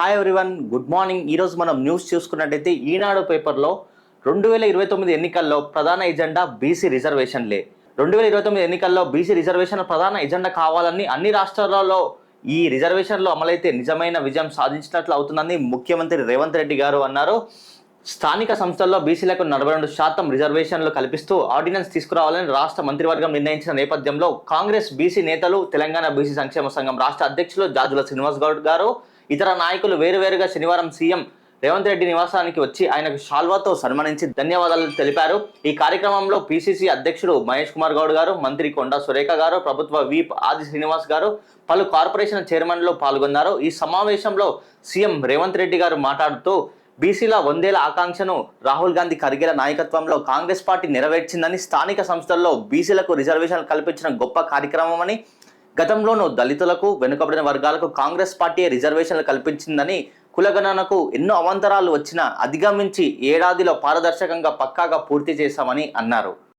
Hi everyone, good morning. ఈరోజు మనం news చూసుకున్నట్టయితే ఈనాడు పేపర్లో 2029 ఎన్నికల్లో ప్రధాన ఎజెండా బీసీ రిజర్వేషన్లే. 2029 ఎన్నికల్లో బీసీ రిజర్వేషన్ ప్రధాన ఎజెండా కావాలని అన్ని రాష్ట్రాలలో ఈ రిజర్వేషన్లు అమలైతే నిజమైన విజయం సాధించినట్లు అవుతుందని ముఖ్యమంత్రి రేవంత్ రెడ్డి గారు అన్నారు. స్థానిక సంస్థల్లో బీసీలకు 42% రిజర్వేషన్లు కల్పిస్తూ ఆర్డినెన్స్ తీసుకురావాలని రాష్ట్ర మంత్రివర్గం నిర్ణయించిన నేపథ్యంలో కాంగ్రెస్ బీసీ నేతలు, తెలంగాణ బీసీ సంక్షేమ సంఘం రాష్ట్ర అధ్యక్షులు జాజుల శ్రీనివాస్ గౌడ్ గారు, ఇతర నాయకులు వేరువేరుగా శనివారం సీఎం రేవంత్ రెడ్డి నివాసానికి వచ్చి ఆయనకు షాల్వాతో సన్మానించి ధన్యవాదాలు తెలిపారు. ఈ కార్యక్రమంలో పిసిసి అధ్యక్షుడు మహేష్ కుమార్ గౌడ్ గారు, మంత్రి కొండా సురేఖ గారు, ప్రభుత్వ వీప్ ఆది శ్రీనివాస్ గారు, పలు కార్పొరేషన్ చైర్మన్లు పాల్గొన్నారు. ఈ సమావేశంలో సీఎం రేవంత్ రెడ్డి గారు మాట్లాడుతూ బీసీల 100 ఏళ్ల ఆకాంక్షను రాహుల్ గాంధీ ఖర్గేల నాయకత్వంలో కాంగ్రెస్ పార్టీ నెరవేర్చిందని, స్థానిక సంస్థల్లో బీసీలకు రిజర్వేషన్లు కల్పించిన గొప్ప కార్యక్రమమని, గతంలోనూ దళితులకు, వెనుకబడిన వర్గాలకు కాంగ్రెస్ పార్టీ రిజర్వేషన్లు కల్పించిందని, కులగణనకు ఎన్నో అవాంతరాలు వచ్చినా అధిగమించి ఏడాదిలో పారదర్శకంగా పక్కాగా పూర్తి చేశామని అన్నారు.